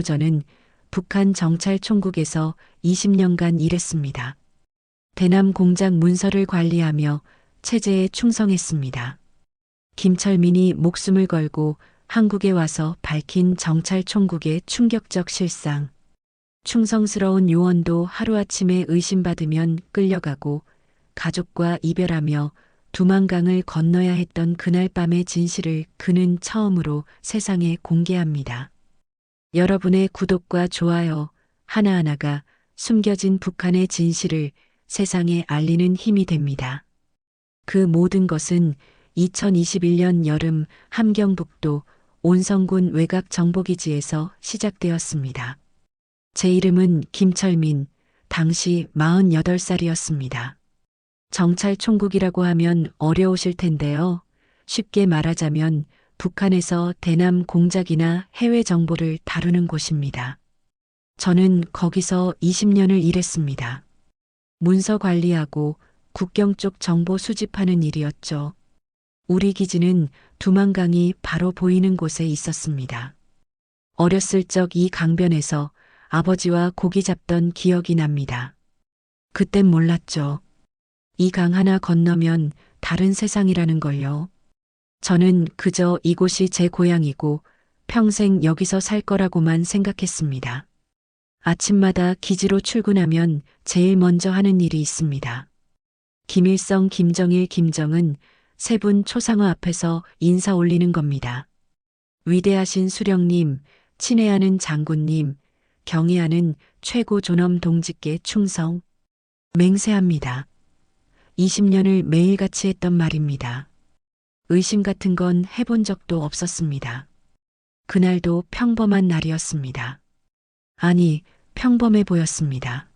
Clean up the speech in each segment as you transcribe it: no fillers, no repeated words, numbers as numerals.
저는 북한 정찰총국에서 20년간 일했습니다. 대남 공작 문서를 관리하며 체제에 충성했습니다. 김철민이 목숨을 걸고 한국에 와서 밝힌 정찰총국의 충격적 실상. 충성스러운 요원도 하루아침에 의심받으면 끌려가고 가족과 이별하며 두만강을 건너야 했던 그날 밤의 진실을 그는 처음으로 세상에 공개합니다. 여러분의 구독과 좋아요 하나하나가 숨겨진 북한의 진실을 세상에 알리는 힘이 됩니다. 그 모든 것은 2021년 여름 함경북도 온성군 외곽정보기지에서 시작되었습니다. 제 이름은 김철민, 당시 48살이었습니다. 정찰총국이라고 하면 어려우실 텐데요. 쉽게 말하자면 북한에서 대남 공작이나 해외 정보를 다루는 곳입니다. 저는 거기서 20년을 일했습니다. 문서 관리하고 국경 쪽 정보 수집하는 일이었죠. 우리 기지는 두만강이 바로 보이는 곳에 있었습니다. 어렸을 적 이 강변에서 아버지와 고기 잡던 기억이 납니다. 그땐 몰랐죠. 이 강 하나 건너면 다른 세상이라는 걸요. 저는 그저 이곳이 제 고향이고 평생 여기서 살 거라고만 생각했습니다. 아침마다 기지로 출근하면 제일 먼저 하는 일이 있습니다. 김일성, 김정일, 김정은 세 분 초상화 앞에서 인사 올리는 겁니다. 위대하신 수령님, 친애하는 장군님, 경애하는 최고 존엄 동지께 충성. 맹세합니다. 20년을 매일같이 했던 말입니다. 의심 같은 건 해본 적도 없었습니다. 그날도 평범한 날이었습니다. 아니, 평범해 보였습니다.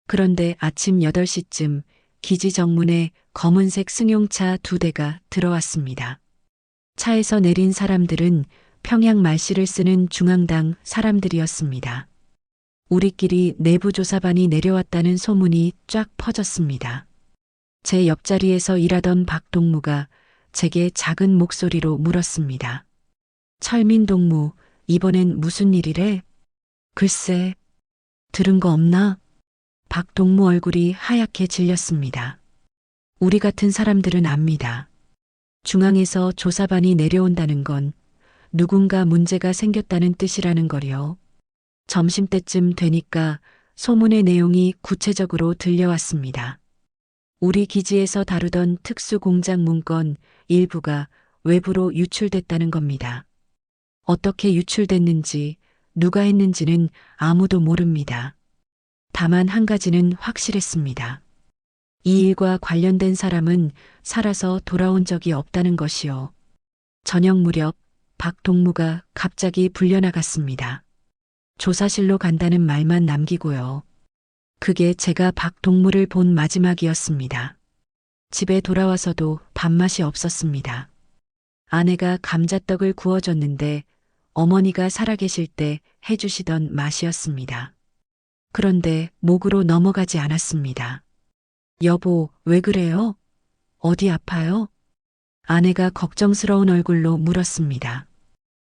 그런데 아침 8시쯤 기지 정문에 검은색 승용차 2대가 들어왔습니다. 차에서 내린 사람들은 평양 말씨를 쓰는 중앙당 사람들이었습니다. 우리끼리 내부조사반이 내려왔다는 소문이 쫙 퍼졌습니다. 제 옆자리에서 일하던 박동무가 제게 작은 목소리로 물었습니다. 철민 동무, 이번엔 무슨 일이래? 글쎄, 들은 거 없나? 박동무 얼굴이 하얗게 질렸습니다. 우리 같은 사람들은 압니다. 중앙에서 조사반이 내려온다는 건 누군가 문제가 생겼다는 뜻이라는 거요. 점심때쯤 되니까 소문의 내용이 구체적으로 들려왔습니다. 우리 기지에서 다루던 특수공작 문건 일부가 외부로 유출됐다는 겁니다. 어떻게 유출됐는지, 누가 했는지는 아무도 모릅니다. 다만 한 가지는 확실했습니다. 이 일과 관련된 사람은 살아서 돌아온 적이 없다는 것이요. 저녁 무렵 박동무가 갑자기 불려나갔습니다. 조사실로 간다는 말만 남기고요. 그게 제가 박동무를 본 마지막이었습니다. 집에 돌아와서도 밥맛이 없었습니다. 아내가 감자떡을 구워줬는데 어머니가 살아계실 때 해주시던 맛이었습니다. 그런데 목으로 넘어가지 않았습니다. 여보, 왜 그래요? 어디 아파요? 아내가 걱정스러운 얼굴로 물었습니다.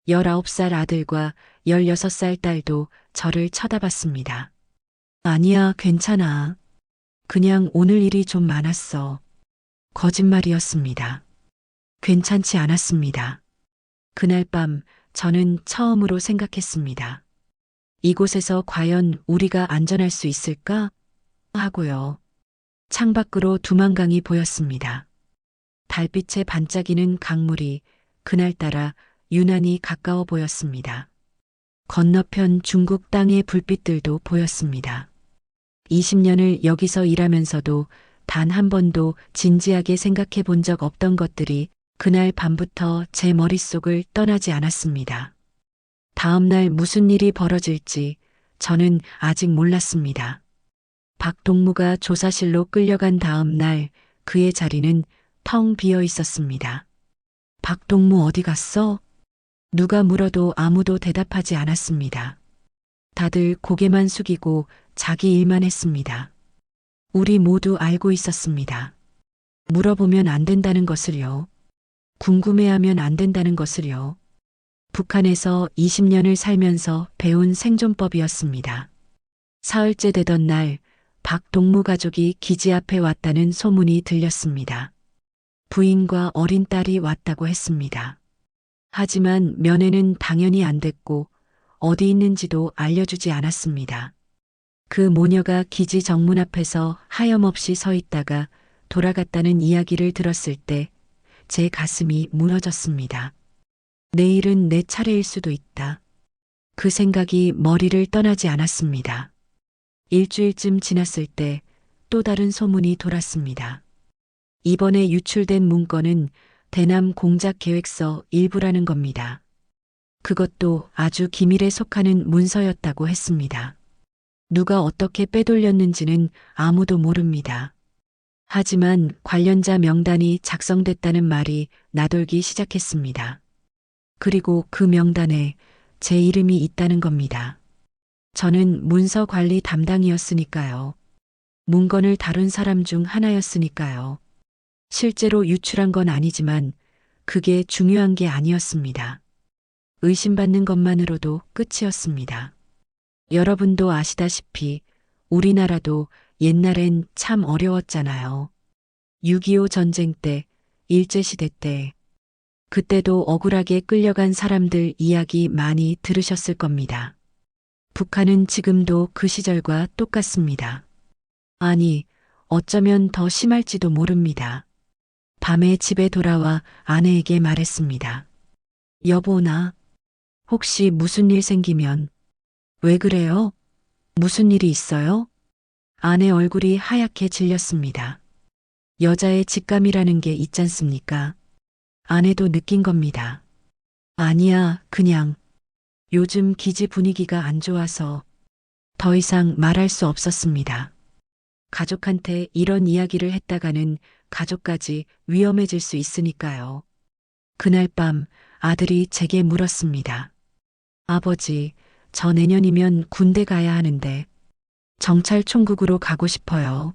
19살 아들과 16살 딸도 저를 쳐다봤습니다. 아니야, 괜찮아. 그냥 오늘 일이 좀 많았어. 거짓말이었습니다. 괜찮지 않았습니다. 그날 밤 저는 처음으로 생각했습니다. 이곳에서 과연 우리가 안전할 수 있을까? 하고요. 창밖으로 두만강이 보였습니다. 달빛에 반짝이는 강물이 그날따라 유난히 가까워 보였습니다. 건너편 중국 땅의 불빛들도 보였습니다. 20년을 여기서 일하면서도 단 한 번도 진지하게 생각해 본 적 없던 것들이 그날 밤부터 제 머릿속을 떠나지 않았습니다. 다음 날 무슨 일이 벌어질지 저는 아직 몰랐습니다. 박동무가 조사실로 끌려간 다음 날 그의 자리는 텅 비어 있었습니다. 박동무 어디 갔어? 누가 물어도 아무도 대답하지 않았습니다. 다들 고개만 숙이고 자기 일만 했습니다. 우리 모두 알고 있었습니다. 물어보면 안 된다는 것을요. 궁금해하면 안 된다는 것을요. 북한에서 20년을 살면서 배운 생존법이었습니다. 사흘째 되던 날, 박동무 가족이 기지 앞에 왔다는 소문이 들렸습니다. 부인과 어린 딸이 왔다고 했습니다. 하지만 면회는 당연히 안 됐고 어디 있는지도 알려주지 않았습니다. 그 모녀가 기지 정문 앞에서 하염없이 서 있다가 돌아갔다는 이야기를 들었을 때 제 가슴이 무너졌습니다. 내일은 내 차례일 수도 있다. 그 생각이 머리를 떠나지 않았습니다. 일주일쯤 지났을 때 또 다른 소문이 돌았습니다. 이번에 유출된 문건은 대남 공작 계획서 일부라는 겁니다. 그것도 아주 기밀에 속하는 문서였다고 했습니다. 누가 어떻게 빼돌렸는지는 아무도 모릅니다. 하지만 관련자 명단이 작성됐다는 말이 나돌기 시작했습니다. 그리고 그 명단에 제 이름이 있다는 겁니다. 저는 문서 관리 담당이었으니까요. 문건을 다룬 사람 중 하나였으니까요. 실제로 유출한 건 아니지만 그게 중요한 게 아니었습니다. 의심받는 것만으로도 끝이었습니다. 여러분도 아시다시피 우리나라도 옛날엔 참 어려웠잖아요. 6.25 전쟁 때, 일제시대 때. 그때도 억울하게 끌려간 사람들 이야기 많이 들으셨을 겁니다. 북한은 지금도 그 시절과 똑같습니다. 아니, 어쩌면 더 심할지도 모릅니다. 밤에 집에 돌아와 아내에게 말했습니다. 여보, 나 혹시 무슨 일 생기면. 왜 그래요? 무슨 일이 있어요? 아내 얼굴이 하얗게 질렸습니다. 여자의 직감이라는 게 있잖습니까? 아내도 느낀 겁니다. 아니야, 그냥 요즘 기지 분위기가 안 좋아서. 더 이상 말할 수 없었습니다. 가족한테 이런 이야기를 했다가는 가족까지 위험해질 수 있으니까요. 그날 밤 아들이 제게 물었습니다. 아버지, 저 내년이면 군대 가야 하는데 정찰 총국으로 가고 싶어요.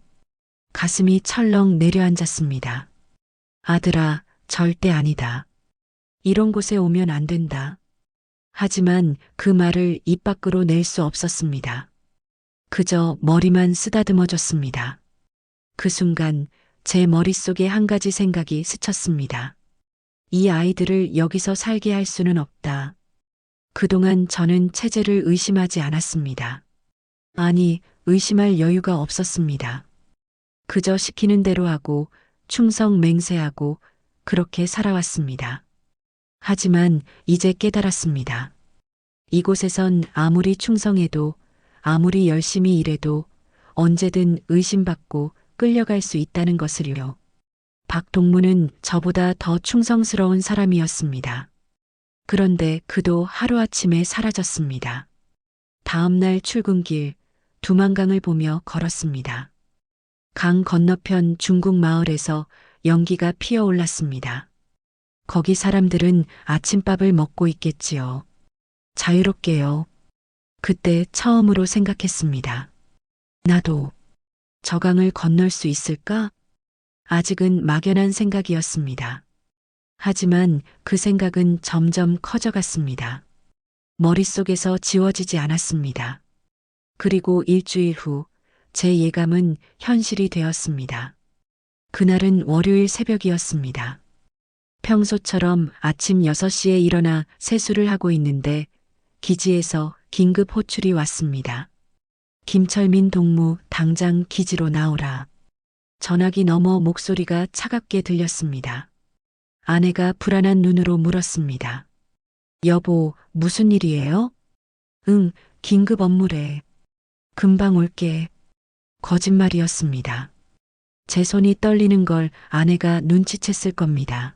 가슴이 철렁 내려앉았습니다. 아들아, 절대 아니다. 이런 곳에 오면 안 된다. 하지만 그 말을 입 밖으로 낼 수 없었습니다. 그저 머리만 쓰다듬어줬습니다. 그 순간 제 머릿속에 한 가지 생각이 스쳤습니다. 이 아이들을 여기서 살게 할 수는 없다. 그동안 저는 체제를 의심하지 않았습니다. 아니, 의심할 여유가 없었습니다. 그저 시키는 대로 하고 충성 맹세하고 그렇게 살아왔습니다. 하지만 이제 깨달았습니다. 이곳에선 아무리 충성해도 아무리 열심히 일해도 언제든 의심받고 끌려갈 수 있다는 것을요. 박동무는 저보다 더 충성스러운 사람이었습니다. 그런데 그도 하루아침에 사라졌습니다. 다음 날 출근길 두만강을 보며 걸었습니다. 강 건너편 중국 마을에서 연기가 피어올랐습니다. 거기 사람들은 아침밥을 먹고 있겠지요. 자유롭게요. 그때 처음으로 생각했습니다. 나도 저 강을 건널 수 있을까? 아직은 막연한 생각이었습니다. 하지만 그 생각은 점점 커져갔습니다. 머릿속에서 지워지지 않았습니다. 그리고 일주일 후 제 예감은 현실이 되었습니다. 그날은 월요일 새벽이었습니다. 평소처럼 아침 6시에 일어나 세수를 하고 있는데 기지에서 긴급 호출이 왔습니다. 김철민 동무 당장 기지로 나오라. 전화기 너머 목소리가 차갑게 들렸습니다. 아내가 불안한 눈으로 물었습니다. 여보, 무슨 일이에요? 응, 긴급 업무래. 금방 올게. 거짓말이었습니다. 제 손이 떨리는 걸 아내가 눈치챘을 겁니다.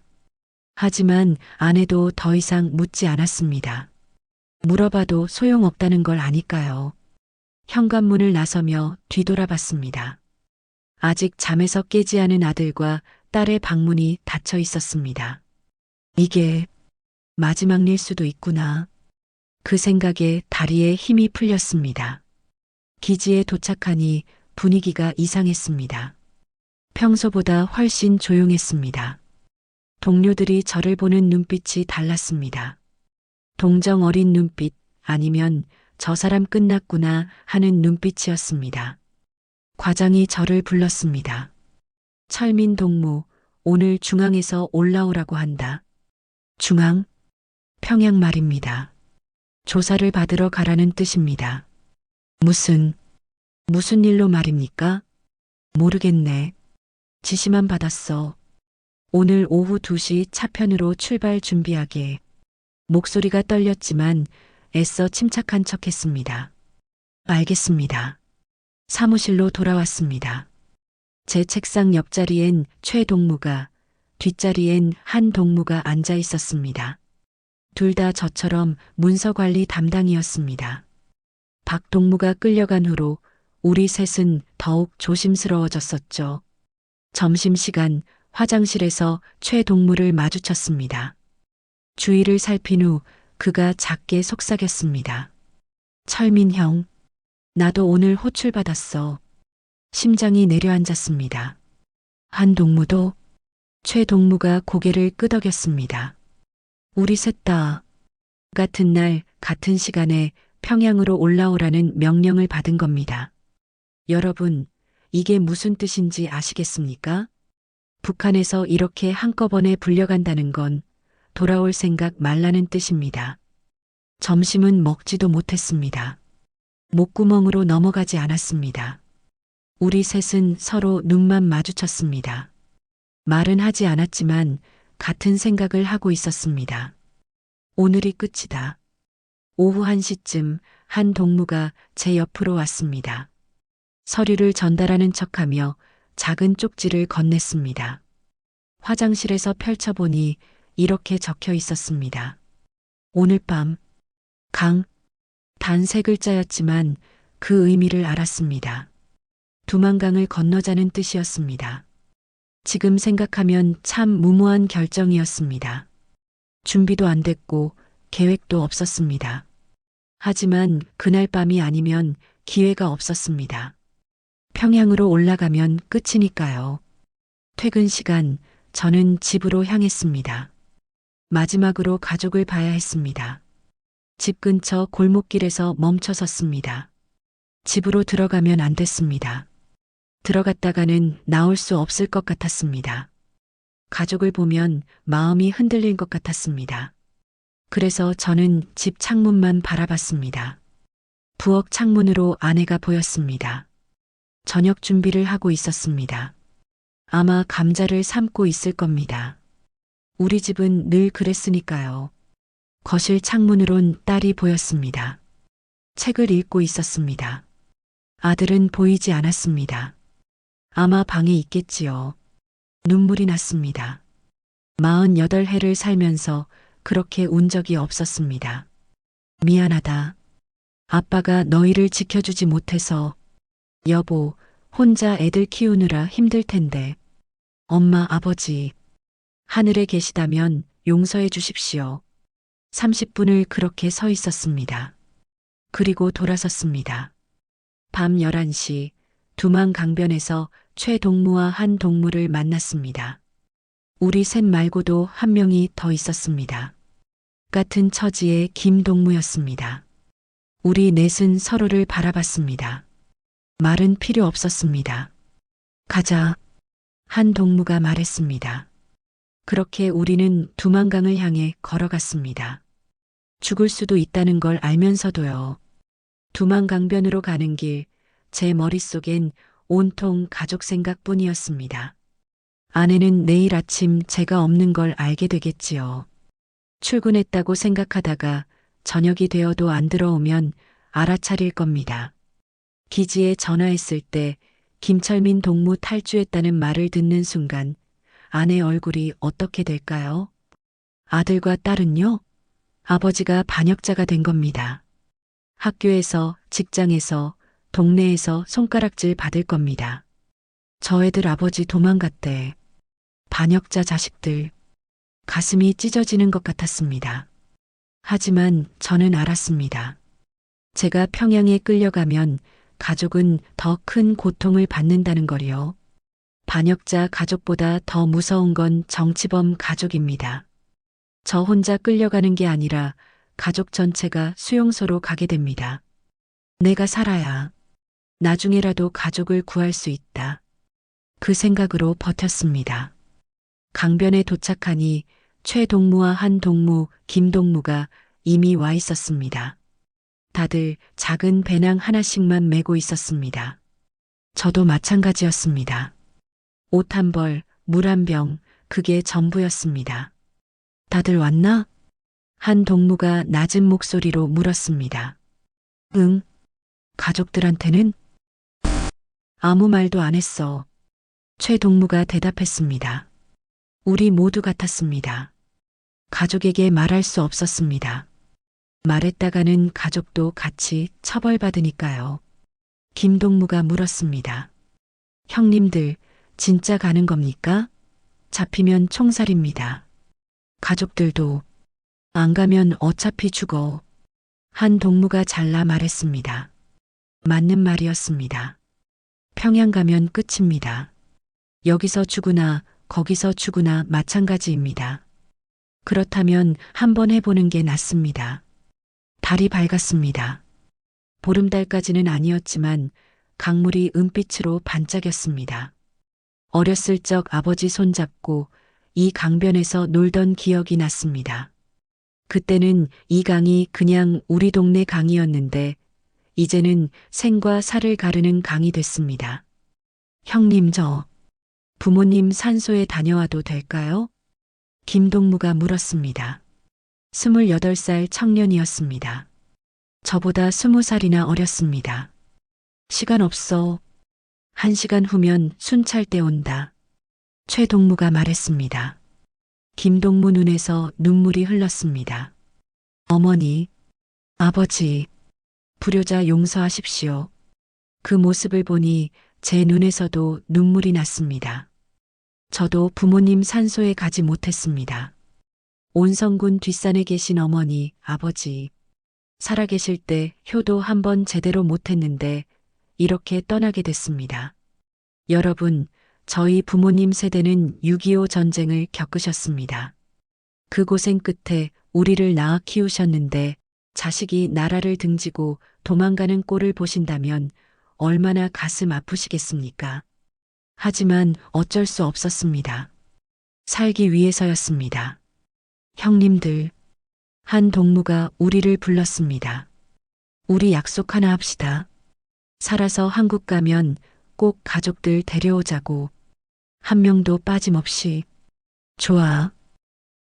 하지만 아내도 더 이상 묻지 않았습니다. 물어봐도 소용없다는 걸 아니까요. 현관문을 나서며 뒤돌아봤습니다. 아직 잠에서 깨지 않은 아들과 딸의 방문이 닫혀 있었습니다. 이게 마지막 일 수도 있구나. 그 생각에 다리에 힘이 풀렸습니다. 기지에 도착하니 분위기가 이상했습니다. 평소보다 훨씬 조용했습니다. 동료들이 저를 보는 눈빛이 달랐습니다. 동정 어린 눈빛, 아니면 저 사람 끝났구나 하는 눈빛이었습니다. 과장이 저를 불렀습니다. 철민 동무, 오늘 중앙에서 올라오라고 한다. 중앙? 평양 말입니다. 조사를 받으러 가라는 뜻입니다. 무슨 일로 말입니까? 모르겠네. 지시만 받았어. 오늘 오후 2시 차편으로 출발 준비하게. 목소리가 떨렸지만 애써 침착한 척 했습니다. 알겠습니다. 사무실로 돌아왔습니다. 제 책상 옆자리엔 최 동무가, 뒷자리엔 한 동무가 앉아 있었습니다. 둘 다 저처럼 문서관리 담당이었습니다. 박 동무가 끌려간 후로 우리 셋은 더욱 조심스러워졌었죠. 점심시간 화장실에서 최 동무를 마주쳤습니다. 주위를 살핀 후 그가 작게 속삭였습니다. 철민 형, 나도 오늘 호출 받았어. 심장이 내려앉았습니다. 한 동무도? 최 동무가 고개를 끄덕였습니다. 우리 셋 다 같은 날 같은 시간에 평양으로 올라오라는 명령을 받은 겁니다. 여러분, 이게 무슨 뜻인지 아시겠습니까? 북한에서 이렇게 한꺼번에 불려간다는 건 돌아올 생각 말라는 뜻입니다. 점심은 먹지도 못했습니다. 목구멍으로 넘어가지 않았습니다. 우리 셋은 서로 눈만 마주쳤습니다. 말은 하지 않았지만 같은 생각을 하고 있었습니다. 오늘이 끝이다. 오후 1시쯤 한 동무가 제 옆으로 왔습니다. 서류를 전달하는 척하며 작은 쪽지를 건넸습니다. 화장실에서 펼쳐보니 이렇게 적혀 있었습니다. 오늘 밤, 단 3글자였지만 그 의미를 알았습니다. 두만강을 건너자는 뜻이었습니다. 지금 생각하면 참 무모한 결정이었습니다. 준비도 안 됐고 계획도 없었습니다. 하지만 그날 밤이 아니면 기회가 없었습니다. 평양으로 올라가면 끝이니까요. 퇴근 시간 저는 집으로 향했습니다. 마지막으로 가족을 봐야 했습니다. 집 근처 골목길에서 멈춰 섰습니다. 집으로 들어가면 안 됐습니다. 들어갔다가는 나올 수 없을 것 같았습니다. 가족을 보면 마음이 흔들릴 것 같았습니다. 그래서 저는 집 창문만 바라봤습니다. 부엌 창문으로 아내가 보였습니다. 저녁 준비를 하고 있었습니다. 아마 감자를 삶고 있을 겁니다. 우리 집은 늘 그랬으니까요. 거실 창문으론 딸이 보였습니다. 책을 읽고 있었습니다. 아들은 보이지 않았습니다. 아마 방에 있겠지요. 눈물이 났습니다. 48해를 살면서 그렇게 운 적이 없었습니다. 미안하다. 아빠가 너희를 지켜주지 못해서. 여보, 혼자 애들 키우느라 힘들 텐데. 엄마, 아버지, 하늘에 계시다면 용서해 주십시오. 30분을 그렇게 서 있었습니다. 그리고 돌아섰습니다. 밤 11시 두만강변에서 최 동무와 한 동무를 만났습니다. 우리 셋 말고도 한 명이 더 있었습니다. 같은 처지의 김 동무였습니다. 우리 넷은 서로를 바라봤습니다. 말은 필요 없었습니다. 가자. 한 동무가 말했습니다. 그렇게 우리는 두만강을 향해 걸어갔습니다. 죽을 수도 있다는 걸 알면서도요. 두만강변으로 가는 길, 제 머릿속엔 온통 가족 생각뿐이었습니다. 아내는 내일 아침 제가 없는 걸 알게 되겠지요. 출근했다고 생각하다가 저녁이 되어도 안 들어오면 알아차릴 겁니다. 기지에 전화했을 때 김철민 동무 탈주했다는 말을 듣는 순간 아내 얼굴이 어떻게 될까요? 아들과 딸은요? 아버지가 반역자가 된 겁니다. 학교에서, 직장에서, 동네에서 손가락질 받을 겁니다. 저 애들 아버지 도망갔대. 반역자 자식들. 가슴이 찢어지는 것 같았습니다. 하지만 저는 알았습니다. 제가 평양에 끌려가면 가족은 더 큰 고통을 받는다는 걸요. 반역자 가족보다 더 무서운 건 정치범 가족입니다. 저 혼자 끌려가는 게 아니라 가족 전체가 수용소로 가게 됩니다. 내가 살아야 나중에라도 가족을 구할 수 있다. 그 생각으로 버텼습니다. 강변에 도착하니 최동무와 한동무, 김동무가 이미 와 있었습니다. 다들 작은 배낭 하나씩만 메고 있었습니다. 저도 마찬가지였습니다. 옷 한 벌, 물 한 병, 그게 전부였습니다. 다들 왔나? 한동무가 낮은 목소리로 물었습니다. 응. 가족들한테는? 아무 말도 안 했어. 최동무가 대답했습니다. 우리 모두 같았습니다. 가족에게 말할 수 없었습니다. 말했다가는 가족도 같이 처벌받으니까요. 김동무가 물었습니다. 형님들, 진짜 가는 겁니까? 잡히면 총살입니다. 가족들도 안 가면 어차피 죽어. 한동무가 잘라 말했습니다. 맞는 말이었습니다. 평양 가면 끝입니다. 여기서 죽으나 거기서 죽으나 마찬가지입니다. 그렇다면 한번 해보는 게 낫습니다. 달이 밝았습니다. 보름달까지는 아니었지만 강물이 은빛으로 반짝였습니다. 어렸을 적 아버지 손잡고 이 강변에서 놀던 기억이 났습니다. 그때는 이 강이 그냥 우리 동네 강이었는데 이제는 생과 사를 가르는 강이 됐습니다. 형님, 저 부모님 산소에 다녀와도 될까요? 김동무가 물었습니다. 28살 청년이었습니다. 저보다 20살이나 어렸습니다. 시간 없어. 1시간 후면 순찰대 온다. 최동무가 말했습니다. 김동무 눈에서 눈물이 흘렀습니다. 어머니, 아버지, 불효자 용서하십시오. 그 모습을 보니 제 눈에서도 눈물이 났습니다. 저도 부모님 산소에 가지 못했습니다. 온성군 뒷산에 계신 어머니, 아버지, 살아계실 때 효도 한번 제대로 못했는데 이렇게 떠나게 됐습니다. 여러분, 저희 부모님 세대는 6.25 전쟁을 겪으셨습니다. 그 고생 끝에 우리를 낳아 키우셨는데 자식이 나라를 등지고 도망가는 꼴을 보신다면 얼마나 가슴 아프시겠습니까? 하지만 어쩔 수 없었습니다. 살기 위해서였습니다. 형님들, 한동무가 우리를 불렀습니다. 우리 약속 하나 합시다. 살아서 한국 가면 꼭 가족들 데려오자고. 한 명도 빠짐없이. 좋아.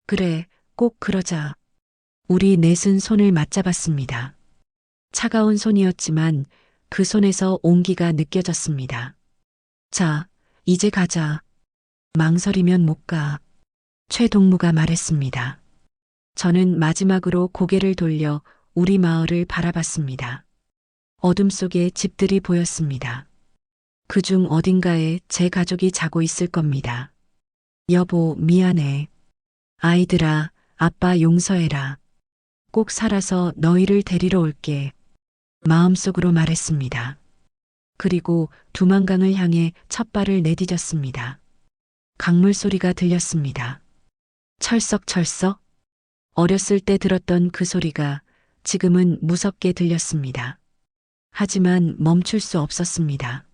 그래, 꼭 그러자. 우리 넷은 손을 맞잡았습니다. 차가운 손이었지만 그 손에서 온기가 느껴졌습니다. 자, 이제 가자. 망설이면 못 가. 최동무가 말했습니다. 저는 마지막으로 고개를 돌려 우리 마을을 바라봤습니다. 어둠 속에 집들이 보였습니다. 그중 어딘가에 제 가족이 자고 있을 겁니다. 여보, 미안해. 아이들아, 아빠 용서해라. 꼭 살아서 너희를 데리러 올게. 마음속으로 말했습니다. 그리고 두만강을 향해 첫 발을 내디뎠습니다. 강물 소리가 들렸습니다. 철썩철썩. 어렸을 때 들었던 그 소리가 지금은 무섭게 들렸습니다. 하지만 멈출 수 없었습니다.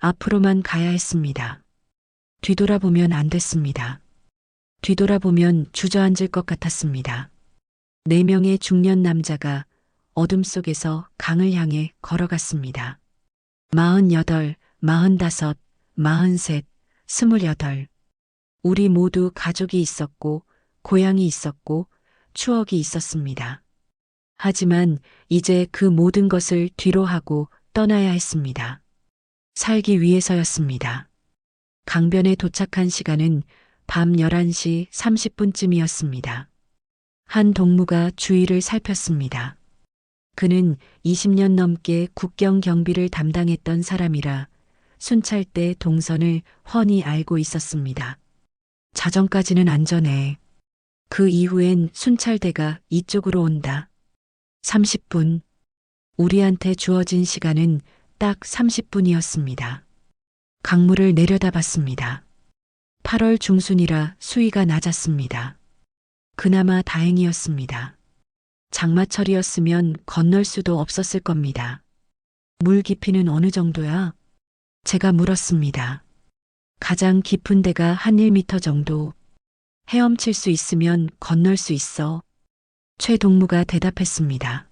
앞으로만 가야 했습니다. 뒤돌아보면 안 됐습니다. 뒤돌아보면 주저앉을 것 같았습니다. 4명의 중년 남자가 어둠 속에서 강을 향해 걸어갔습니다. 48, 45, 43, 28. 우리 모두 가족이 있었고, 고향이 있었고, 추억이 있었습니다. 하지만 이제 그 모든 것을 뒤로 하고 떠나야 했습니다. 살기 위해서였습니다. 강변에 도착한 시간은 밤 11시 30분쯤이었습니다. 한동무가 주위를 살폈습니다. 그는 20년 넘게 국경 경비를 담당했던 사람이라 순찰대 동선을 훤히 알고 있었습니다. 자정까지는 안전해. 그 이후엔 순찰대가 이쪽으로 온다. 30분. 우리한테 주어진 시간은 딱 30분이었습니다. 강물을 내려다봤습니다. 8월 중순이라 수위가 낮았습니다. 그나마 다행이었습니다. 장마철이었으면 건널 수도 없었을 겁니다. 물 깊이는 어느 정도야? 제가 물었습니다. 가장 깊은 데가 한 1미터 정도. 헤엄칠 수 있으면 건널 수 있어. 최 동무가 대답했습니다.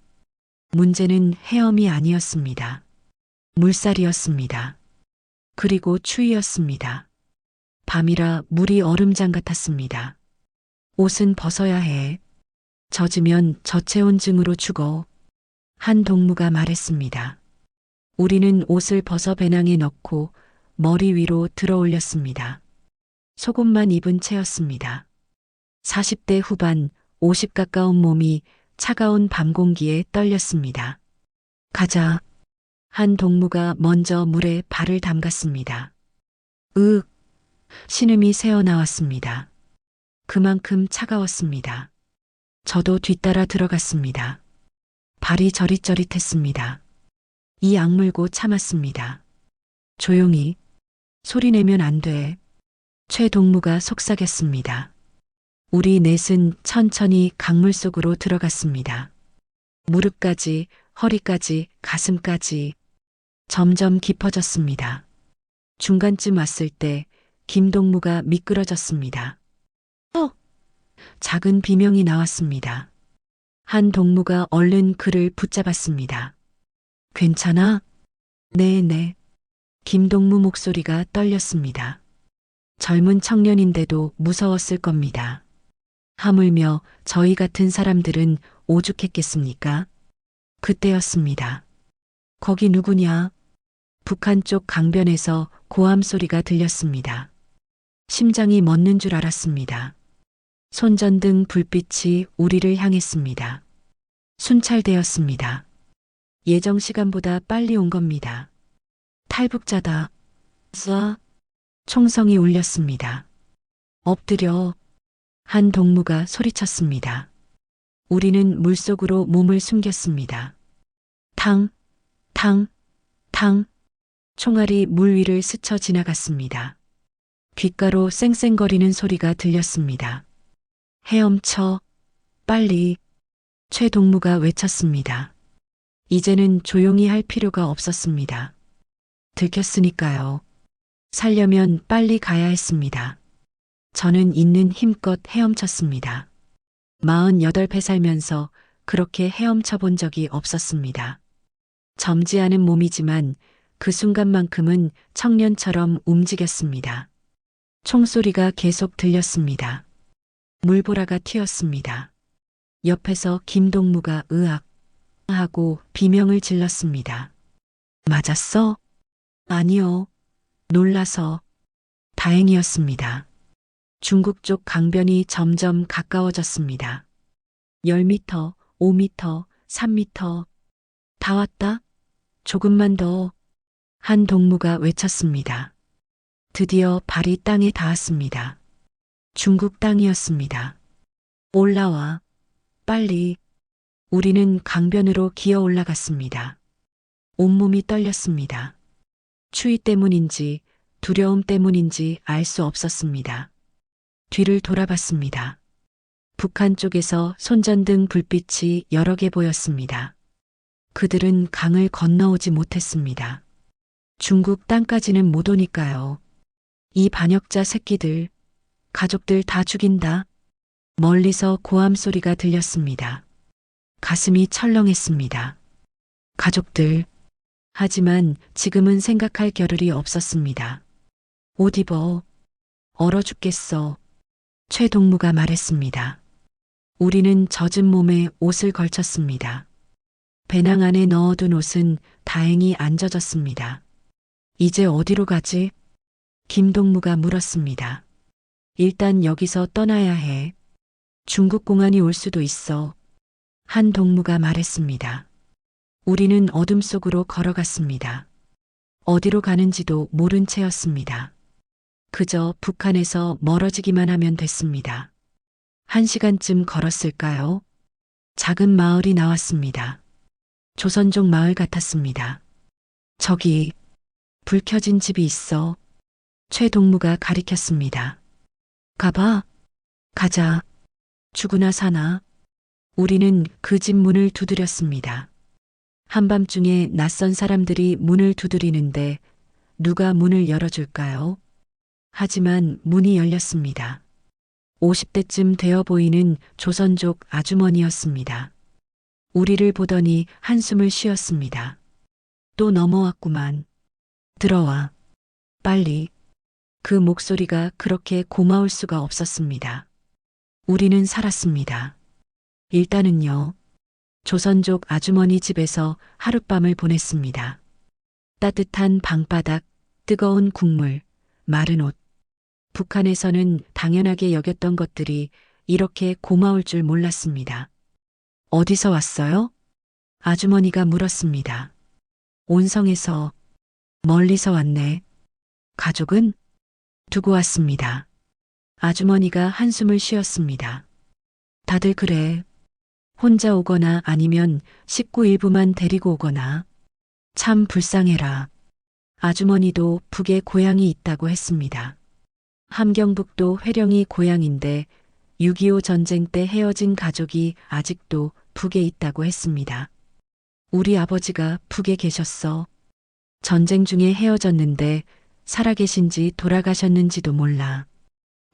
문제는 헤엄이 아니었습니다. 물살이었습니다. 그리고 추위였습니다. 밤이라 물이 얼음장 같았습니다. 옷은 벗어야 해. 젖으면 저체온증으로 죽어. 한 동무가 말했습니다. 우리는 옷을 벗어 배낭에 넣고 머리 위로 들어 올렸습니다. 속옷만 입은 채였습니다. 40대 후반 50 가까운 몸이 차가운 밤 공기에 떨렸습니다. 가자. 한 동무가 먼저 물에 발을 담갔습니다. 신음이 새어 나왔습니다. 그만큼 차가웠습니다. 저도 뒤따라 들어갔습니다. 발이 저릿저릿했습니다. 이 악물고 참았습니다. 조용히. 소리 내면 안 돼. 최 동무가 속삭였습니다. 우리 넷은 천천히 강물 속으로 들어갔습니다. 무릎까지, 허리까지, 가슴까지. 점점 깊어졌습니다. 중간쯤 왔을 때 김동무가 미끄러졌습니다. 작은 비명이 나왔습니다. 한 동무가 얼른 그를 붙잡았습니다. 괜찮아? 네. 김동무 목소리가 떨렸습니다. 젊은 청년인데도 무서웠을 겁니다. 하물며 저희 같은 사람들은 오죽했겠습니까? 그때였습니다. 거기 누구냐? 북한 쪽 강변에서 고함 소리가 들렸습니다. 심장이 멎는 줄 알았습니다. 손전등 불빛이 우리를 향했습니다. 순찰되었습니다. 예정 시간보다 빨리 온 겁니다. 탈북자다. 총성이 울렸습니다. 엎드려. 한 동무가 소리쳤습니다. 우리는 물속으로 몸을 숨겼습니다. 탕. 총알이 물 위를 스쳐 지나갔습니다. 귓가로 쌩쌩거리는 소리가 들렸습니다. 헤엄쳐. 빨리. 최 동무가 외쳤습니다. 이제는 조용히 할 필요가 없었습니다. 들켰으니까요. 살려면 빨리 가야 했습니다. 저는 있는 힘껏 헤엄쳤습니다. 48배 살면서 그렇게 헤엄쳐 본 적이 없었습니다. 젊지 않은 몸이지만 그 순간만큼은 청년처럼 움직였습니다. 총소리가 계속 들렸습니다. 물보라가 튀었습니다. 옆에서 김동무가 으악 하고 비명을 질렀습니다. 맞았어? 아니요. 놀라서. 다행이었습니다. 중국 쪽 강변이 점점 가까워졌습니다. 10m, 5m, 3m. 다 왔다? 조금만 더. 한 동무가 외쳤습니다. 드디어 발이 땅에 닿았습니다. 중국 땅이었습니다. 올라와. 빨리. 우리는 강변으로 기어 올라갔습니다. 온몸이 떨렸습니다. 추위 때문인지 두려움 때문인지 알 수 없었습니다. 뒤를 돌아봤습니다. 북한 쪽에서 손전등 불빛이 여러 개 보였습니다. 그들은 강을 건너오지 못했습니다. 중국 땅까지는 못 오니까요. 이 반역자 새끼들, 가족들 다 죽인다. 멀리서 고함 소리가 들렸습니다. 가슴이 철렁했습니다. 가족들. 하지만 지금은 생각할 겨를이 없었습니다. 옷 입어. 얼어 죽겠어. 최 동무가 말했습니다. 우리는 젖은 몸에 옷을 걸쳤습니다. 배낭 안에 넣어둔 옷은 다행히 안 젖었습니다. 이제 어디로 가지? 김동무가 물었습니다. 일단 여기서 떠나야 해. 중국 공안이 올 수도 있어. 한 동무가 말했습니다. 우리는 어둠 속으로 걸어갔습니다. 어디로 가는지도 모른 채였습니다. 그저 북한에서 멀어지기만 하면 됐습니다. 1시간쯤 걸었을까요? 작은 마을이 나왔습니다. 조선족 마을 같았습니다. 저기 불 켜진 집이 있어. 최 동무가 가리켰습니다. 가봐. 가자. 죽으나 사나. 우리는 그 집 문을 두드렸습니다. 한밤중에 낯선 사람들이 문을 두드리는데 누가 문을 열어줄까요? 하지만 문이 열렸습니다. 50대쯤 되어 보이는 조선족 아주머니였습니다. 우리를 보더니 한숨을 쉬었습니다. 또 넘어왔구만. 들어와. 빨리. 그 목소리가 그렇게 고마울 수가 없었습니다. 우리는 살았습니다. 일단은요. 조선족 아주머니 집에서 하룻밤을 보냈습니다. 따뜻한 방바닥, 뜨거운 국물, 마른 옷. 북한에서는 당연하게 여겼던 것들이 이렇게 고마울 줄 몰랐습니다. 어디서 왔어요? 아주머니가 물었습니다. 온성에서. 멀리서 왔네. 가족은? 두고 왔습니다. 아주머니가 한숨을 쉬었습니다. 다들 그래. 혼자 오거나 아니면 식구 일부만 데리고 오거나. 참 불쌍해라. 아주머니도 북에 고향이 있다고 했습니다. 함경북도 회령이 고향인데 6.25 전쟁 때 헤어진 가족이 아직도 북에 있다고 했습니다. 우리 아버지가 북에 계셨어. 전쟁 중에 헤어졌는데 살아계신지 돌아가셨는지도 몰라.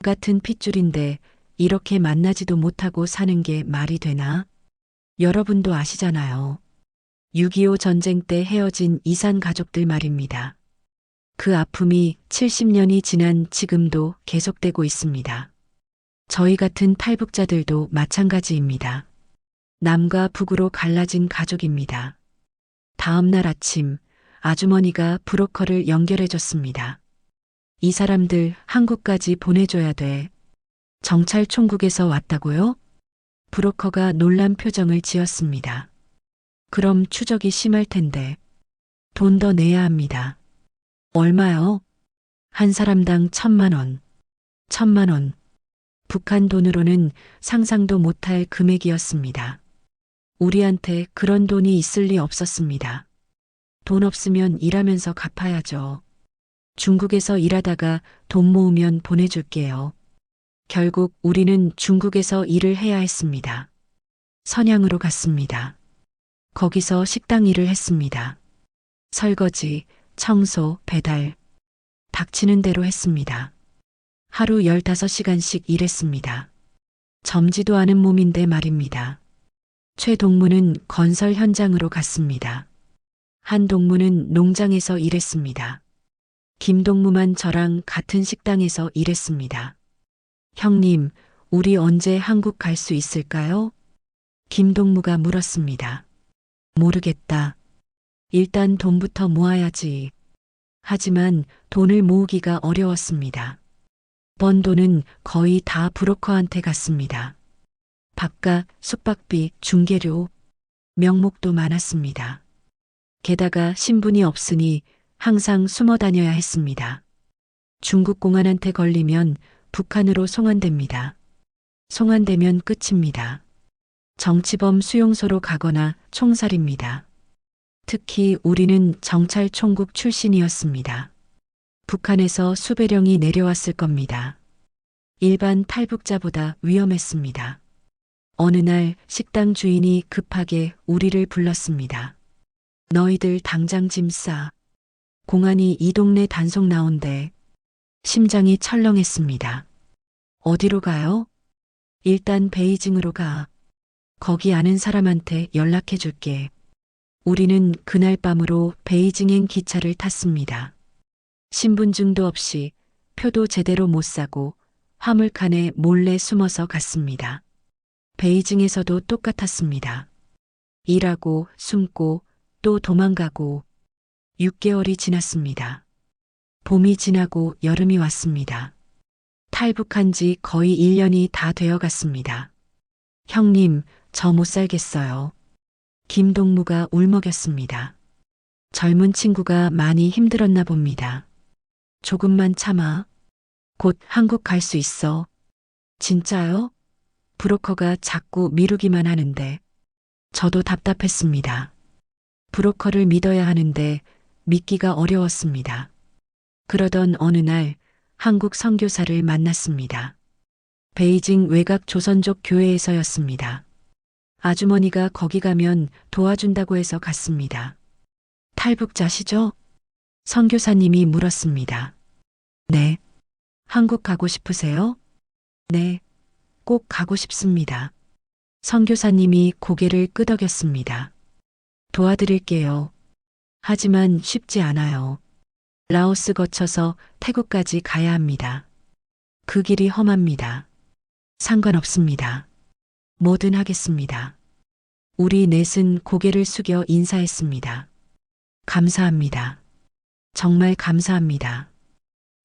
같은 핏줄인데 이렇게 만나지도 못하고 사는 게 말이 되나? 여러분도 아시잖아요. 6.25 전쟁 때 헤어진 이산 가족들 말입니다. 그 아픔이 70년이 지난 지금도 계속되고 있습니다. 저희 같은 탈북자들도 마찬가지입니다. 남과 북으로 갈라진 가족입니다. 다음 날 아침 아주머니가 브로커를 연결해 줬습니다. 이 사람들 한국까지 보내줘야 돼. 정찰 총국에서 왔다고요? 브로커가 놀란 표정을 지었습니다. 그럼 추적이 심할 텐데 돈 더 내야 합니다. 얼마요? 한 사람당 1,000만 원. 1,000만 원. 북한 돈으로는 상상도 못할 금액이었습니다. 우리한테 그런 돈이 있을 리 없었습니다. 돈 없으면 일하면서 갚아야죠. 중국에서 일하다가 돈 모으면 보내줄게요. 결국 우리는 중국에서 일을 해야 했습니다. 선양으로 갔습니다. 거기서 식당 일을 했습니다. 설거지, 청소, 배달. 닥치는 대로 했습니다. 하루 15시간씩 일했습니다. 젊지도 않은 몸인데 말입니다. 최 동무는 건설 현장으로 갔습니다. 한 동무는 농장에서 일했습니다. 김 동무만 저랑 같은 식당에서 일했습니다. 형님, 우리 언제 한국 갈 수 있을까요? 김 동무가 물었습니다. 모르겠다. 일단 돈부터 모아야지. 하지만 돈을 모으기가 어려웠습니다. 번 돈은 거의 다 브로커한테 갔습니다. 밥값, 숙박비, 중개료, 명목도 많았습니다. 게다가 신분이 없으니 항상 숨어 다녀야 했습니다. 중국 공안한테 걸리면 북한으로 송환됩니다. 송환되면 끝입니다. 정치범 수용소로 가거나 총살입니다. 특히 우리는 정찰총국 출신이었습니다. 북한에서 수배령이 내려왔을 겁니다. 일반 탈북자보다 위험했습니다. 어느 날 식당 주인이 급하게 우리를 불렀습니다. 너희들 당장 짐 싸. 공안이 이 동네 단속 나온대. 심장이 철렁했습니다. 어디로 가요? 일단 베이징으로 가. 거기 아는 사람한테 연락해 줄게. 우리는 그날 밤으로 베이징행 기차를 탔습니다. 신분증도 없이 표도 제대로 못 사고 화물칸에 몰래 숨어서 갔습니다. 베이징에서도 똑같았습니다. 일하고 숨고 또 도망가고 6개월이 지났습니다. 봄이 지나고 여름이 왔습니다. 탈북한 지 거의 1년이 다 되어 갔습니다. 형님, 저 못 살겠어요. 김동무가 울먹였습니다. 젊은 친구가 많이 힘들었나 봅니다. 조금만 참아. 곧 한국 갈 수 있어. 진짜요? 브로커가 자꾸 미루기만 하는데 저도 답답했습니다. 브로커를 믿어야 하는데 믿기가 어려웠습니다. 그러던 어느 날 한국 선교사를 만났습니다. 베이징 외곽 조선족 교회에서였습니다. 아주머니가 거기 가면 도와준다고 해서 갔습니다. 탈북자시죠? 선교사님이 물었습니다. 네. 한국 가고 싶으세요? 네. 꼭 가고 싶습니다. 선교사님이 고개를 끄덕였습니다. 도와드릴게요. 하지만 쉽지 않아요. 라오스 거쳐서 태국까지 가야 합니다. 그 길이 험합니다. 상관없습니다. 뭐든 하겠습니다. 우리 넷은 고개를 숙여 인사했습니다. 감사합니다. 정말 감사합니다.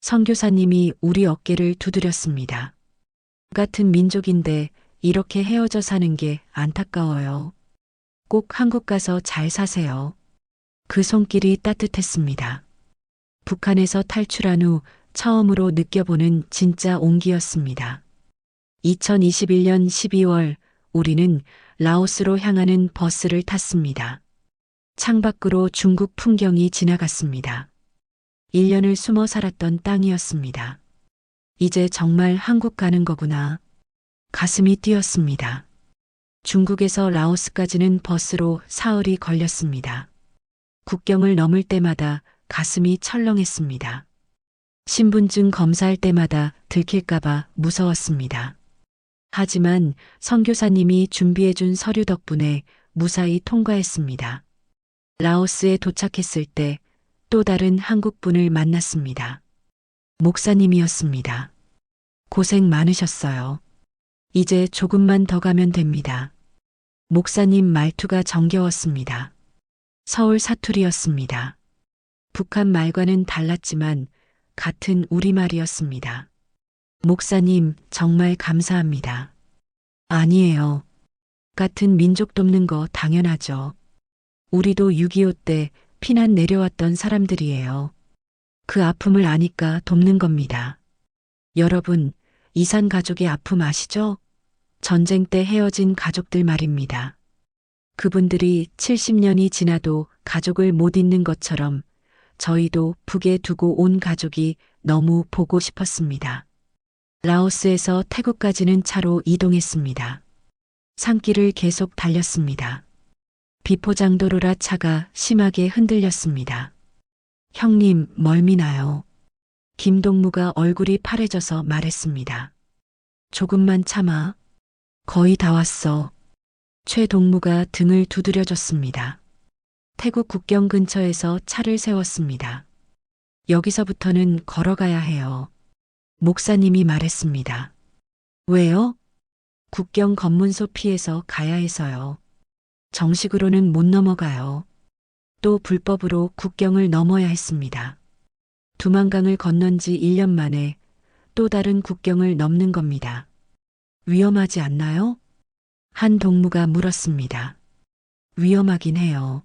선교사님이 우리 어깨를 두드렸습니다. 같은 민족인데 이렇게 헤어져 사는 게 안타까워요. 꼭 한국 가서 잘 사세요. 그 손길이 따뜻했습니다. 북한에서 탈출한 후 처음으로 느껴보는 진짜 온기였습니다. 2021년 12월 우리는 라오스로 향하는 버스를 탔습니다. 창밖으로 중국 풍경이 지나갔습니다. 1년을 숨어 살았던 땅이었습니다. 이제 정말 한국 가는 거구나. 가슴이 뛰었습니다. 중국에서 라오스까지는 버스로 사흘이 걸렸습니다. 국경을 넘을 때마다 가슴이 철렁했습니다. 신분증 검사할 때마다 들킬까봐 무서웠습니다. 하지만 선교사님이 준비해준 서류 덕분에 무사히 통과했습니다. 라오스에 도착했을 때 또 다른 한국분을 만났습니다. 목사님이었습니다. 고생 많으셨어요. 이제 조금만 더 가면 됩니다. 목사님 말투가 정겨웠습니다. 서울 사투리였습니다. 북한 말과는 달랐지만 같은 우리말이었습니다. 목사님, 정말 감사합니다. 아니에요. 같은 민족 돕는 거 당연하죠. 우리도 6.25 때 피난 내려왔던 사람들이에요. 그 아픔을 아니까 돕는 겁니다. 여러분, 이산 가족의 아픔 아시죠? 전쟁 때 헤어진 가족들 말입니다. 그분들이 70년이 지나도 가족을 못 잊는 것처럼 저희도 북에 두고 온 가족이 너무 보고 싶었습니다. 라오스에서 태국까지는 차로 이동했습니다. 산길을 계속 달렸습니다. 비포장도로라 차가 심하게 흔들렸습니다. 형님, 멀미나요. 김동무가 얼굴이 파래져서 말했습니다. 조금만 참아. 거의 다 왔어. 최동무가 등을 두드려줬습니다. 태국 국경 근처에서 차를 세웠습니다. 여기서부터는 걸어가야 해요. 목사님이 말했습니다. 왜요? 국경 검문소 피해서 가야 해서요. 정식으로는 못 넘어가요. 또 불법으로 국경을 넘어야 했습니다. 두만강을 건넌 지 1년 만에 또 다른 국경을 넘는 겁니다. 위험하지 않나요? 한 동무가 물었습니다. 위험하긴 해요.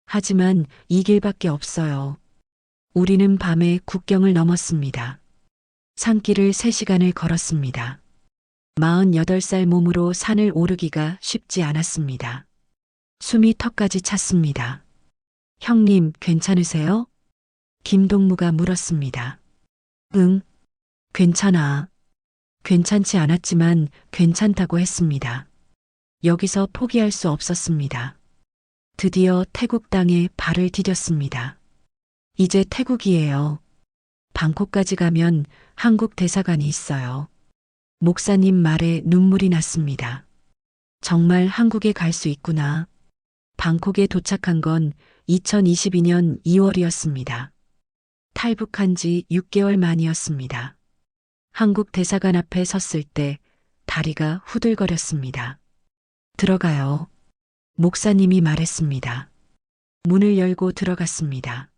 하지만 이 길밖에 없어요. 우리는 밤에 국경을 넘었습니다. 산길을 3시간을 걸었습니다. 48살 몸으로 산을 오르기가 쉽지 않았습니다. 숨이 턱까지 찼습니다. 형님, 괜찮으세요? 김동무가 물었습니다. 응, 괜찮아. 괜찮지 않았지만 괜찮다고 했습니다. 여기서 포기할 수 없었습니다. 드디어 태국 땅에 발을 디뎠습니다. 이제 태국이에요. 방콕까지 가면 한국 대사관이 있어요. 목사님 말에 눈물이 났습니다. 정말 한국에 갈 수 있구나. 방콕에 도착한 건 2022년 2월이었습니다. 탈북한 지 6개월 만이었습니다. 한국 대사관 앞에 섰을 때 다리가 후들거렸습니다. 들어가요. 목사님이 말했습니다. 문을 열고 들어갔습니다.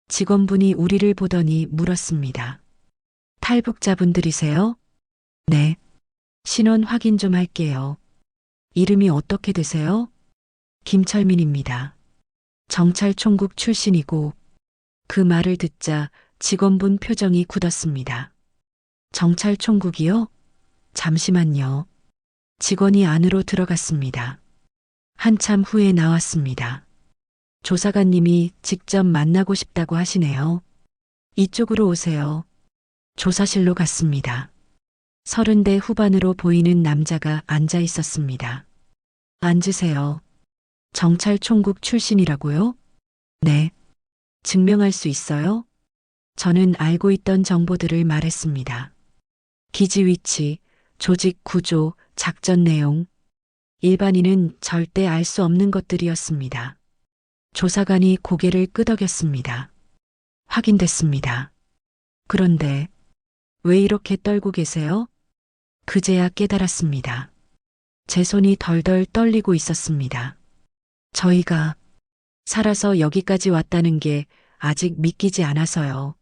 직원분이 우리를 보더니 물었습니다. 탈북자분들이세요? 네. 신원 확인 좀 할게요. 이름이 어떻게 되세요? 김철민입니다. 정찰총국 출신이고. 그 말을 듣자 직원분 표정이 굳었습니다. 정찰총국이요? 잠시만요. 직원이 안으로 들어갔습니다. 한참 후에 나왔습니다. 조사관님이 직접 만나고 싶다고 하시네요. 이쪽으로 오세요. 조사실로 갔습니다. 30대 후반으로 보이는 남자가 앉아 있었습니다. 앉으세요. 정찰총국 출신이라고요? 네. 증명할 수 있어요? 저는 알고 있던 정보들을 말했습니다. 기지 위치, 조직 구조, 작전 내용. 일반인은 절대 알 수 없는 것들이었습니다. 조사관이 고개를 끄덕였습니다. 확인됐습니다. 그런데 왜 이렇게 떨고 계세요? 그제야 깨달았습니다. 제 손이 덜덜 떨리고 있었습니다. 저희가 살아서 여기까지 왔다는 게 아직 믿기지 않아서요.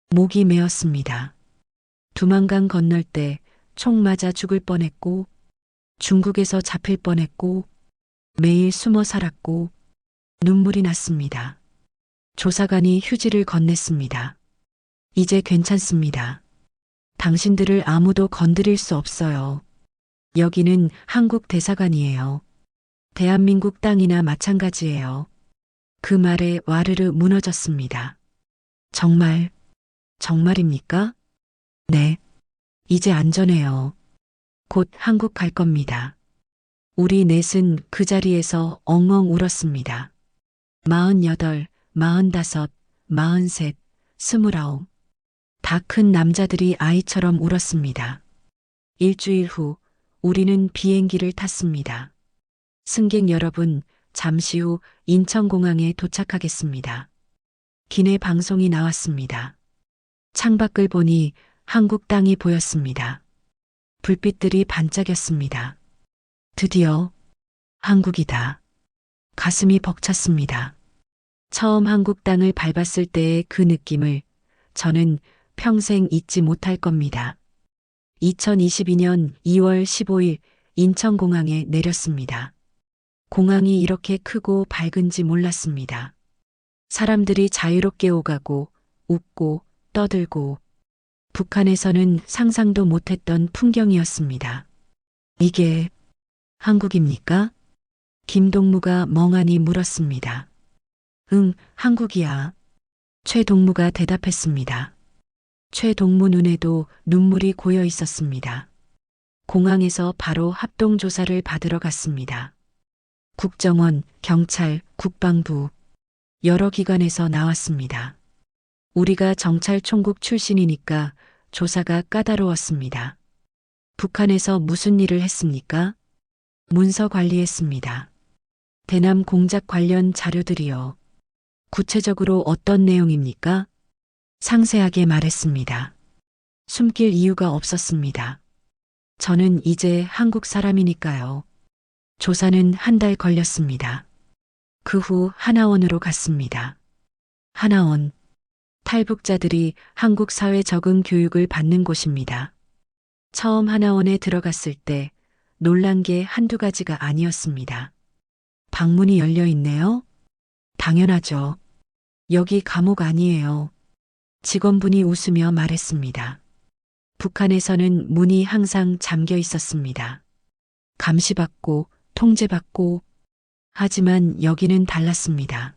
목이 메었습니다. 두만강 건널 때 총 맞아 죽을 뻔했고, 중국에서 잡힐 뻔했고, 매일 숨어 살았고, 눈물이 났습니다. 조사관이 휴지를 건넸습니다. 이제 괜찮습니다. 당신들을 아무도 건드릴 수 없어요. 여기는 한국 대사관이에요. 대한민국 땅이나 마찬가지예요. 그 말에 와르르 무너졌습니다. 정말입니까? 네. 이제 안전해요. 곧 한국 갈 겁니다. 우리 넷은 그 자리에서 엉엉 울었습니다. 48, 45, 43, 29. 다 큰 남자들이 아이처럼 울었습니다. 일주일 후 우리는 비행기를 탔습니다. 승객 여러분, 잠시 후 인천공항에 도착하겠습니다. 기내 방송이 나왔습니다. 창밖을 보니 한국 땅이 보였습니다. 불빛들이 반짝였습니다. 드디어 한국이다. 가슴이 벅찼습니다. 처음 한국 땅을 밟았을 때의 그 느낌을 저는 평생 잊지 못할 겁니다. 2022년 2월 15일 인천공항에 내렸습니다. 공항이 이렇게 크고 밝은지 몰랐습니다. 사람들이 자유롭게 오가고 웃고 떠들고 북한에서는 상상도 못했던 풍경이었습니다. 이게 한국입니까? 김동무가 멍하니 물었습니다. 응, 한국이야. 최동무가 대답했습니다. 최동무 눈에도 눈물이 고여 있었습니다. 공항에서 바로 합동조사를 받으러 갔습니다. 국정원, 경찰, 국방부, 여러 기관에서 나왔습니다. 우리가 정찰총국 출신이니까 조사가 까다로웠습니다. 북한에서 무슨 일을 했습니까? 문서 관리했습니다. 대남 공작 관련 자료들이요. 구체적으로 어떤 내용입니까? 상세하게 말했습니다. 숨길 이유가 없었습니다. 저는 이제 한국 사람이니까요. 조사는 한 달 걸렸습니다. 그 후 하나원으로 갔습니다. 하나원. 탈북자들이 한국 사회 적응 교육을 받는 곳입니다. 처음 하나원에 들어갔을 때 놀란 게 한두 가지가 아니었습니다. 방문이 열려 있네요? 당연하죠. 여기 감옥 아니에요. 직원분이 웃으며 말했습니다. 북한에서는 문이 항상 잠겨 있었습니다. 감시받고 통제받고 하지만 여기는 달랐습니다.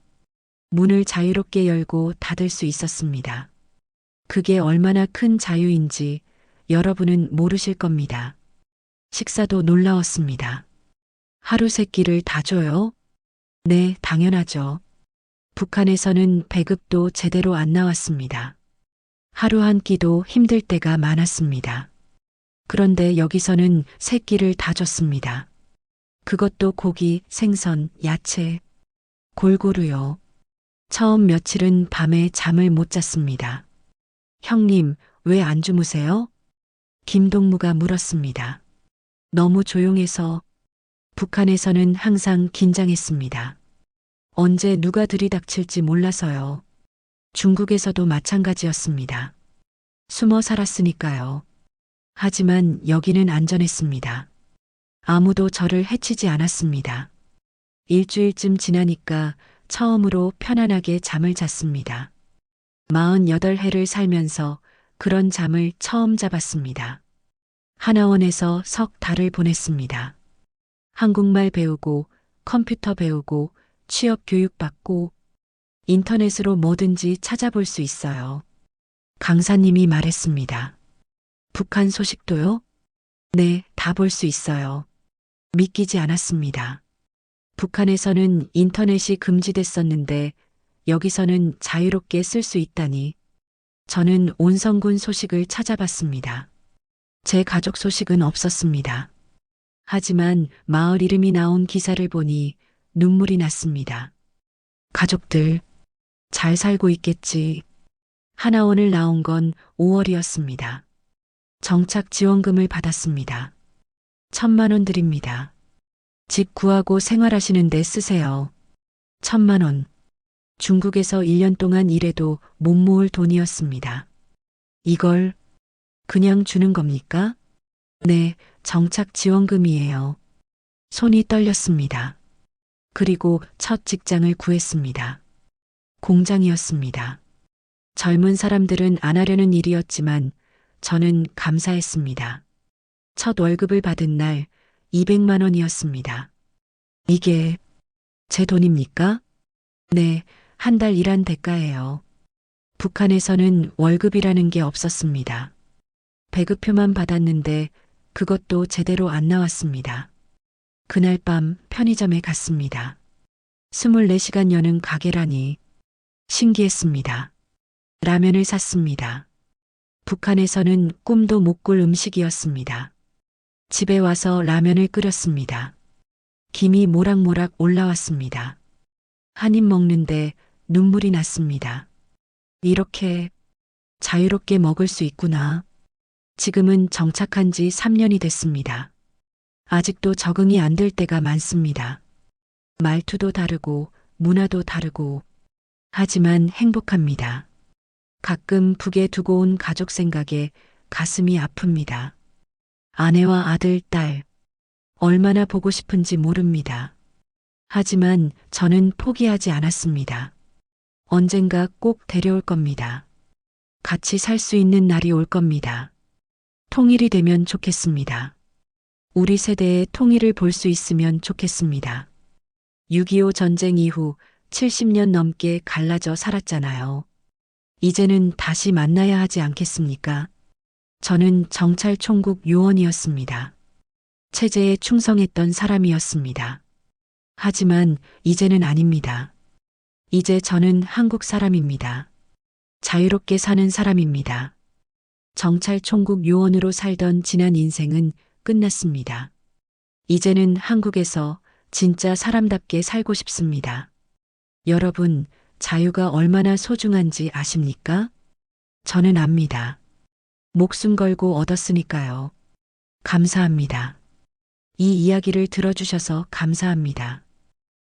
문을 자유롭게 열고 닫을 수 있었습니다. 그게 얼마나 큰 자유인지 여러분은 모르실 겁니다. 식사도 놀라웠습니다. 하루 세 끼를 다 줘요? 네, 당연하죠. 북한에서는 배급도 제대로 안 나왔습니다. 하루 한 끼도 힘들 때가 많았습니다. 그런데 여기서는 세 끼를 다 줬습니다. 그것도 고기, 생선, 야채, 골고루요. 처음 며칠은 밤에 잠을 못 잤습니다. 형님, 왜 안 주무세요? 김동무가 물었습니다. 너무 조용해서 북한에서는 항상 긴장했습니다. 언제 누가 들이닥칠지 몰라서요. 중국에서도 마찬가지였습니다. 숨어 살았으니까요. 하지만 여기는 안전했습니다. 아무도 저를 해치지 않았습니다. 일주일쯤 지나니까 처음으로 편안하게 잠을 잤습니다. 48해를 살면서 그런 잠을 처음 잡았습니다. 하나원에서 석 달을 보냈습니다. 한국말 배우고 컴퓨터 배우고 취업 교육받고 인터넷으로 뭐든지 찾아볼 수 있어요. 강사님이 말했습니다. 북한 소식도요? 네, 다 볼 수 있어요. 믿기지 않았습니다. 북한에서는 인터넷이 금지됐었는데 여기서는 자유롭게 쓸 수 있다니. 저는 온성군 소식을 찾아봤습니다. 제 가족 소식은 없었습니다. 하지만 마을 이름이 나온 기사를 보니 눈물이 났습니다. 가족들, 잘 살고 있겠지. 하나원을 나온 건 5월이었습니다. 정착 지원금을 받았습니다. 1,000만 원 드립니다. 집 구하고 생활하시는데 쓰세요. 1,000만 원. 중국에서 1년 동안 일해도 못 모을 돈이었습니다. 이걸 그냥 주는 겁니까? 네, 정착 지원금이에요. 손이 떨렸습니다. 그리고 첫 직장을 구했습니다. 공장이었습니다. 젊은 사람들은 안 하려는 일이었지만 저는 감사했습니다. 첫 월급을 받은 날 200만 원이었습니다. 이게 제 돈입니까? 네, 한 달 일한 대가예요. 북한에서는 월급이라는 게 없었습니다. 배급표만 받았는데 그것도 제대로 안 나왔습니다. 그날 밤 편의점에 갔습니다. 24시간 여는 가게라니 신기했습니다. 라면을 샀습니다. 북한에서는 꿈도 못 꿀 음식이었습니다. 집에 와서 라면을 끓였습니다. 김이 모락모락 올라왔습니다. 한 입 먹는데 눈물이 났습니다. 이렇게 자유롭게 먹을 수 있구나. 지금은 정착한 지 3년이 됐습니다. 아직도 적응이 안 될 때가 많습니다. 말투도 다르고 문화도 다르고 하지만 행복합니다. 가끔 북에 두고 온 가족 생각에 가슴이 아픕니다. 아내와 아들, 딸 얼마나 보고 싶은지 모릅니다. 하지만 저는 포기하지 않았습니다. 언젠가 꼭 데려올 겁니다. 같이 살 수 있는 날이 올 겁니다. 통일이 되면 좋겠습니다. 우리 세대의 통일을 볼 수 있으면 좋겠습니다. 6.25 전쟁 이후 70년 넘게 갈라져 살았잖아요. 이제는 다시 만나야 하지 않겠습니까? 저는 정찰총국 요원이었습니다. 체제에 충성했던 사람이었습니다. 하지만 이제는 아닙니다. 이제 저는 한국 사람입니다. 자유롭게 사는 사람입니다. 정찰총국 요원으로 살던 지난 인생은 끝났습니다. 이제는 한국에서 진짜 사람답게 살고 싶습니다. 여러분, 자유가 얼마나 소중한지 아십니까? 저는 압니다. 목숨 걸고 얻었으니까요. 감사합니다. 이 이야기를 들어주셔서 감사합니다.